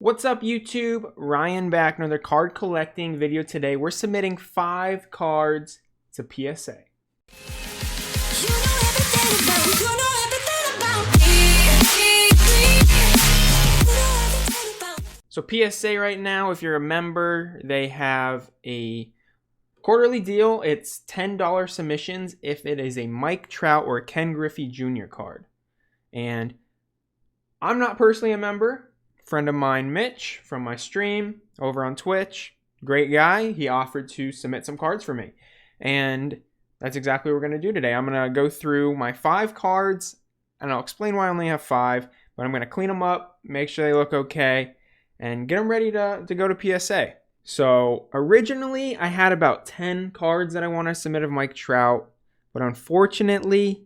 What's up YouTube? Ryan back, another card collecting video today. We're submitting 5 cards to PSA. So PSA right now, if you're a member, they have a quarterly deal. It's $10 submissions if it is a Mike Trout or a Ken Griffey Jr. card. And I'm not personally a member. Friend of mine, Mitch, from my stream over on Twitch, great guy. He offered to submit some cards for me. And that's exactly what we're going to do today. I'm going to go through my 5 cards, and I'll explain why I only have 5. But I'm going to clean them up, make sure they look okay, and get them ready to go to PSA. So originally, I had about 10 cards that I want to submit of Mike Trout. But unfortunately,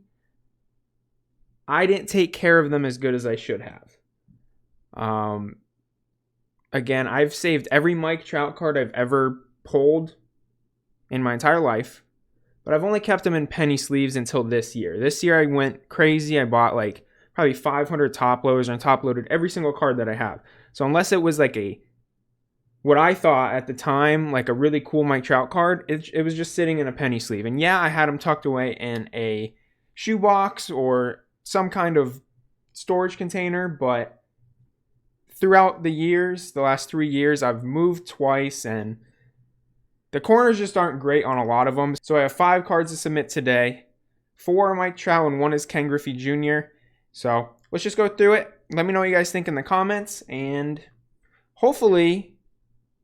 I didn't take care of them as good as I should have. Again, I've saved every Mike Trout card I've ever pulled in my entire life, but I've only kept them in penny sleeves until this year. This year I went crazy. I bought like probably 500 top loaders and top loaded every single card that I have. So unless it was like what I thought at the time, like a really cool Mike Trout card, it was just sitting in a penny sleeve. And yeah, I had them tucked away in a shoebox or some kind of storage container, but throughout the years, the last 3 years, I've moved twice, and the corners just aren't great on a lot of them. So I have 5 cards to submit today. 4 are Mike Trout, and 1 is Ken Griffey Jr. So let's just go through it. Let me know what you guys think in the comments, and hopefully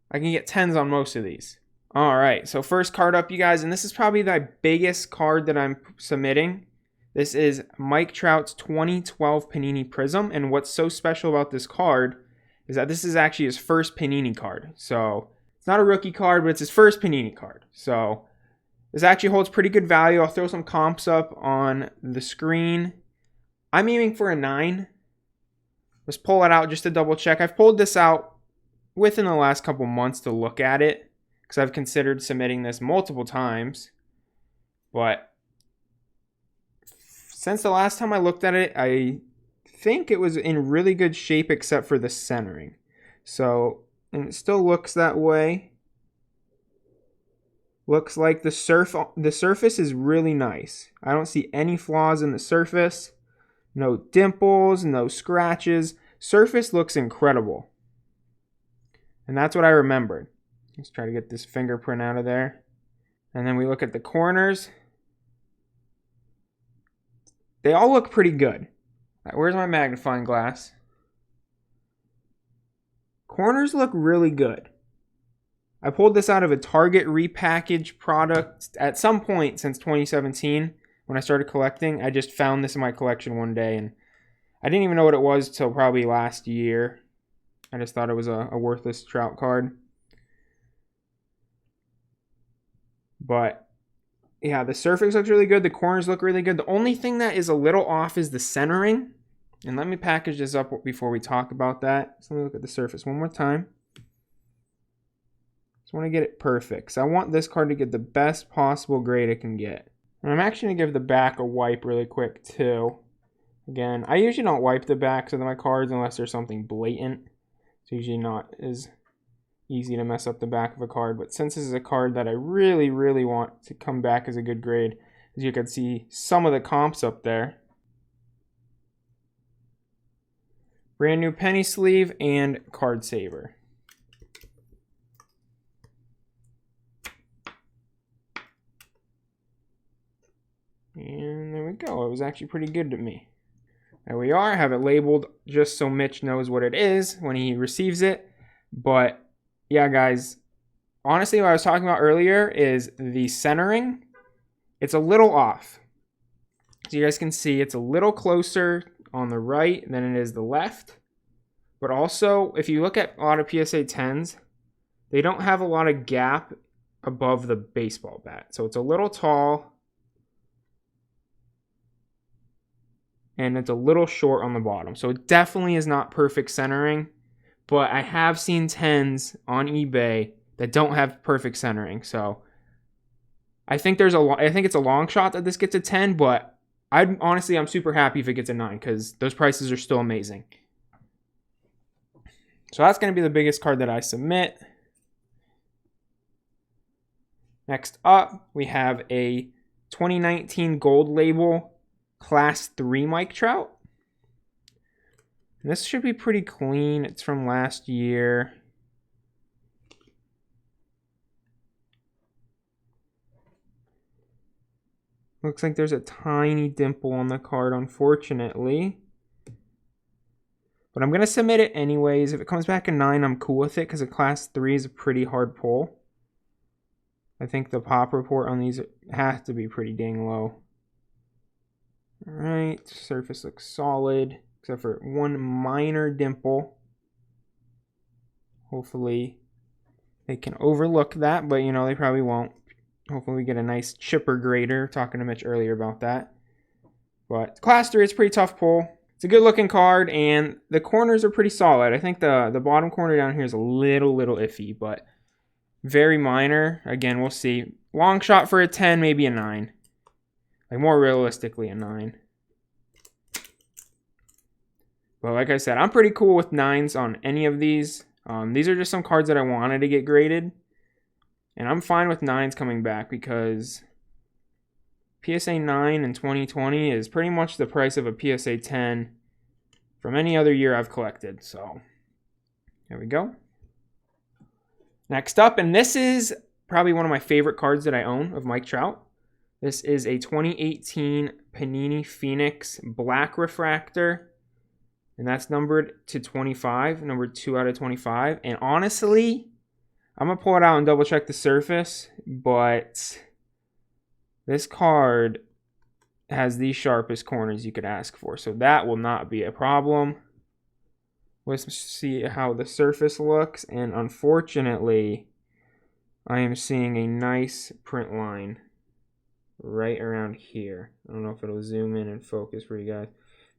I can get 10s on most of these. All right, so first card up, you guys, and this is probably the biggest card that I'm submitting. This is Mike Trout's 2012 Panini Prism, and what's so special about this card is that this is actually his first Panini card. So it's not a rookie card, but it's his first Panini card. So this actually holds pretty good value. I'll throw some comps up on the screen. I'm aiming for a 9. Let's pull it out just to double check. I've pulled this out within the last couple months to look at it because I've considered submitting this multiple times. But since the last time I looked at it, I think it was in really good shape except for the centering. So, and it still looks that way. Looks like the surface is really nice. I don't see any flaws in the surface. No dimples, no scratches. Surface looks incredible. And that's what I remembered. Let's try to get this fingerprint out of there. And then we look at the corners. They all look pretty good. Where's my magnifying glass? Corners look really good. I pulled this out of a Target repackaged product at some point since 2017 when I started collecting. I just found this in my collection one day, and I didn't even know what it was till probably last year. I just thought it was a worthless Trout card. But yeah, the surface looks really good. The corners look really good. The only thing that is a little off is the centering. And let me package this up before we talk about that. So let me look at the surface one more time. Just want to get it perfect. So I want this card to get the best possible grade it can get. And I'm actually going to give the back a wipe really quick too. Again, I usually don't wipe the backs of my cards unless there's something blatant. It's usually not as easy to mess up the back of a card, but since this is a card that I really, really want to come back as a good grade, as you can see some of the comps up there. Brand new penny sleeve and card saver. And there we go. It was actually pretty good to me. There we are. I have it labeled just so Mitch knows what it is when he receives it. But yeah, guys, honestly, what I was talking about earlier is the centering. It's a little off. So you guys can see it's a little closer on the right than it is the left. But also, if you look at a lot of PSA 10s, they don't have a lot of gap above the baseball bat. So it's a little tall. And it's a little short on the bottom. So it definitely is not perfect centering. But I have seen 10s on eBay that don't have perfect centering. So I think it's a long shot that this gets a 10, but I'm super happy if it gets a 9 because those prices are still amazing. So that's going to be the biggest card that I submit. Next up, we have a 2019 Gold Label Class 3 Mike Trout. And this should be pretty clean. It's from last year. Looks like there's a tiny dimple on the card, unfortunately. But I'm going to submit it anyways. If it comes back a 9, I'm cool with it because a Class 3 is a pretty hard pull. I think the pop report on these has to be pretty dang low. Alright, surface looks solid, except for one minor dimple. Hopefully they can overlook that, but you know, they probably won't. Hopefully we get a nice chipper grader. Talking to Mitch earlier about that. But Class 3 is a pretty tough pull. It's a good looking card, and the corners are pretty solid. I think the bottom corner down here is a little iffy, but very minor. Again, we'll see. Long shot for a 10, maybe a 9. Like more realistically, a 9. But like I said, I'm pretty cool with 9s on any of these. These are just some cards that I wanted to get graded. And I'm fine with 9s coming back because PSA 9 in 2020 is pretty much the price of a PSA 10 from any other year I've collected. So there we go. Next up, and this is probably one of my favorite cards that I own of Mike Trout. This is a 2018 Panini Phoenix Black Refractor. And that's numbered to 25, numbered 2 out of 25. And honestly, I'm going to pull it out and double check the surface, but this card has the sharpest corners you could ask for. So that will not be a problem. Let's see how the surface looks. And unfortunately, I am seeing a nice print line right around here. I don't know if it'll zoom in and focus for you guys.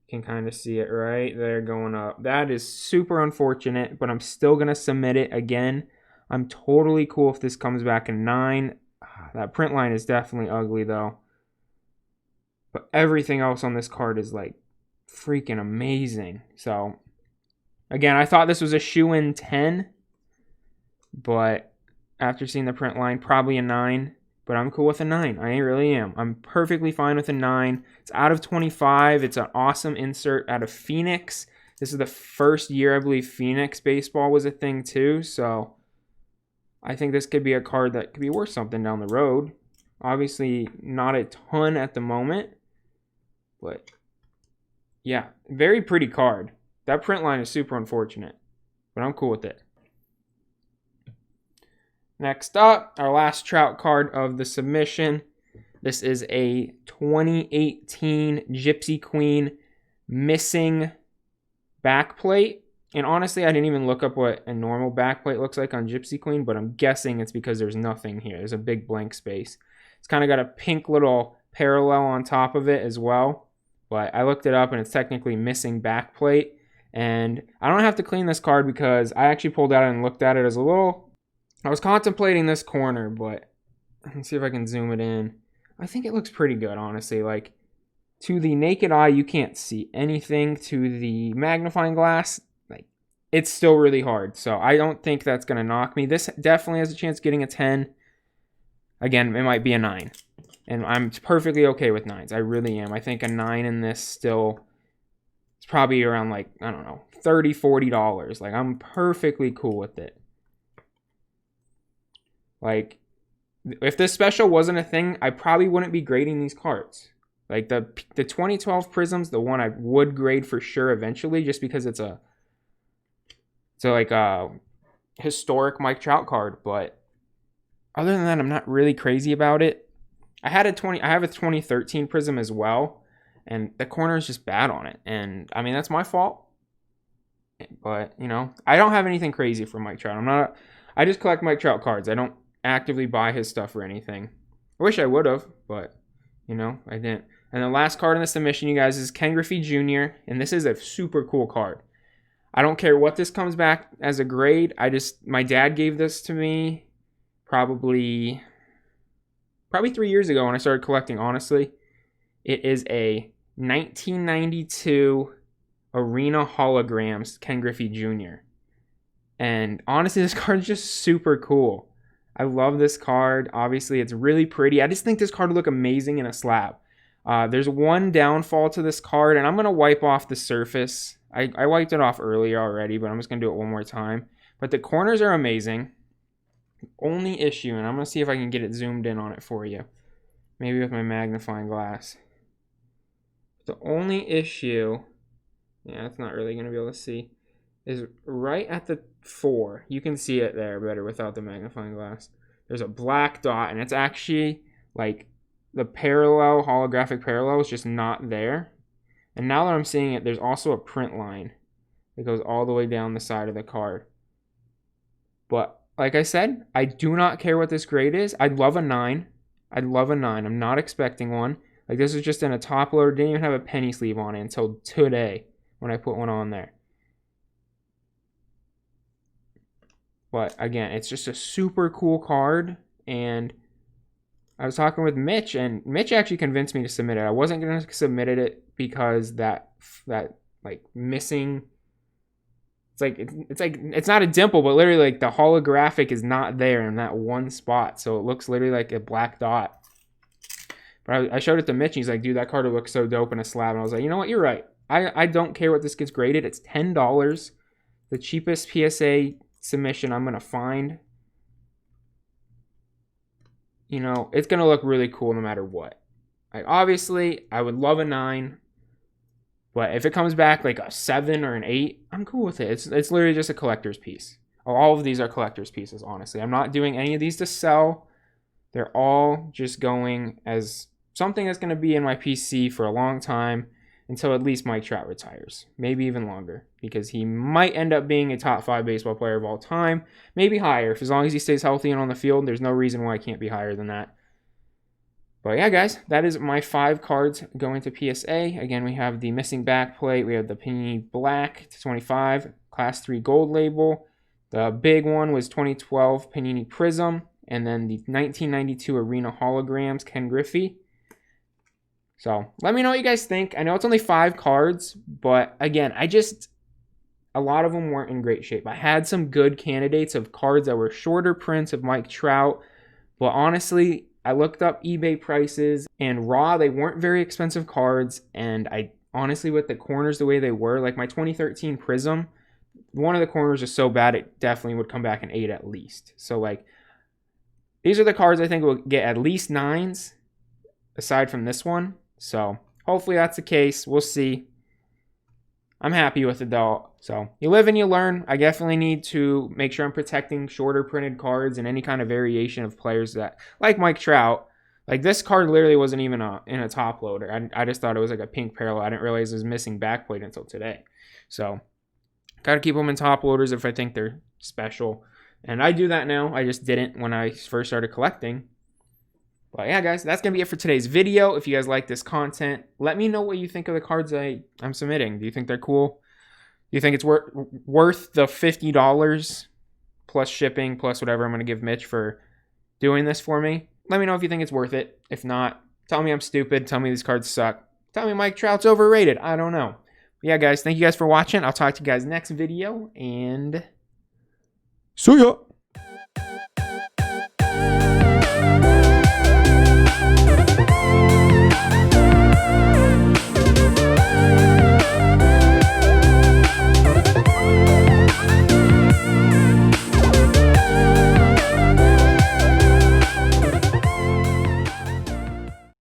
You can kind of see it right there going up. That is super unfortunate, but I'm still going to submit it again. I'm totally cool if this comes back a 9. That print line is definitely ugly though. But everything else on this card is like freaking amazing. So again, I thought this was a shoe-in 10, but after seeing the print line, probably a 9. But I'm cool with a 9. I really am. I'm perfectly fine with a 9. It's out of 25. It's an awesome insert out of Phoenix. This is the first year I believe Phoenix baseball was a thing too. So I think this could be a card that could be worth something down the road. Obviously, not a ton at the moment. But yeah, very pretty card. That print line is super unfortunate, but I'm cool with it. Next up, our last Trout card of the submission. This is a 2018 Gypsy Queen missing backplate. And honestly, I didn't even look up what a normal backplate looks like on Gypsy Queen, but I'm guessing it's because there's nothing here. There's a big blank space. It's kind of got a pink little parallel on top of it as well. But I looked it up and it's technically missing backplate. And I don't have to clean this card because I actually pulled out and looked at it as a little... I was contemplating this corner, but let's see if I can zoom it in. I think it looks pretty good, honestly. Like, to the naked eye, you can't see anything. To the magnifying glass, like, it's still really hard. So I don't think that's going to knock me. This definitely has a chance of getting a 10. Again, it might be a 9. And I'm perfectly okay with 9s. I really am. I think a 9 in this still... it's probably around, like, I don't know, $30, $40. Like, I'm perfectly cool with it. Like, if this special wasn't a thing, I probably wouldn't be grading these cards. Like, the 2012 Prism's the one I would grade for sure eventually, just because it's a historic Mike Trout card. But other than that, I'm not really crazy about it. I have a 2013 Prism as well, and the corner is just bad on it. And I mean, that's my fault. But, you know, I don't have anything crazy for Mike Trout. I just collect Mike Trout cards. I don't actively buy his stuff or anything. I wish I would have, but, you know, I didn't. And the last card in the submission, you guys, is Griffey Jr., and this is a super cool card. I don't care what this comes back as a grade. My dad gave this to me probably 3 years ago when I started collecting, honestly. It is a 1992 Arena Holograms Ken Griffey Jr. And honestly, this card is just super cool. I love this card. Obviously, it's really pretty. I just think this card would look amazing in a slab. There's one downfall to this card, and I'm going to wipe off the surface. I wiped it off earlier already, but I'm just going to do it one more time. But the corners are amazing. Only issue, and I'm going to see if I can get it zoomed in on it for you. Maybe with my magnifying glass. The only issue, yeah, it's not really going to be able to see, is right at the 4. You can see it there better without the magnifying glass. There's a black dot, and it's actually like the parallel, holographic parallel is just not there. And now that I'm seeing it, there's also a print line that goes all the way down the side of the card. But like I said, I do not care what this grade is. I'd love a 9. I'd love a 9. I'm not expecting one. Like, this is just in a top loader. Didn't even have a penny sleeve on it until today when I put one on there. But again, it's just a super cool card. And I was talking with Mitch, and Mitch actually convinced me to submit it. I wasn't going to submit it because that like missing, it's not a dimple, but literally like the holographic is not there in that one spot. So it looks literally like a black dot. But I showed it to Mitch, and he's like, dude, that card would look so dope in a slab. And I was like, you know what, you're right. I don't care what this gets graded. It's $10. The cheapest PSA submission I'm going to find. You know, it's going to look really cool no matter what. Like, obviously, I would love a 9. But if it comes back like a 7 or an 8, I'm cool with it. It's literally just a collector's piece. All of these are collector's pieces, honestly. I'm not doing any of these to sell. They're all just going as something that's going to be in my PC for a long time until at least Mike Trout retires. Maybe even longer, because he might end up being a top 5 baseball player of all time. Maybe higher. As long as he stays healthy and on the field, there's no reason why he can't be higher than that. But yeah, guys, that is my 5 cards going to PSA. Again, we have the missing backplate. We have the Panini Black to 25, Class 3 gold label. The big one was 2012 Panini Prism. And then the 1992 Arena Holograms, Ken Griffey. So let me know what you guys think. I know it's only 5 cards, but again, a lot of them weren't in great shape. I had some good candidates of cards that were shorter prints of Mike Trout, but honestly, I looked up eBay prices, and raw, they weren't very expensive cards, and I honestly, with the corners the way they were, like my 2013 Prism, one of the corners is so bad it definitely would come back an 8 at least. So like, these are the cards I think will get at least 9s, aside from this one. So hopefully that's the case. We'll see. I'm happy with it though. So you live and you learn. I definitely need to make sure I'm protecting shorter printed cards and any kind of variation of players that, like Mike Trout. Like, this card literally wasn't even in a top loader. I just thought it was like a pink parallel. I didn't realize it was missing backplate until today. So got to keep them in top loaders if I think they're special. And I do that now. I just didn't when I first started collecting. But yeah, guys, that's going to be it for today's video. If you guys like this content, let me know what you think of the cards I'm submitting. Do you think they're cool? Do you think it's worth the $50 plus shipping plus whatever I'm going to give Mitch for doing this for me? Let me know if you think it's worth it. If not, tell me I'm stupid. Tell me these cards suck. Tell me Mike Trout's overrated. I don't know. But yeah, guys, thank you guys for watching. I'll talk to you guys next video, and see ya.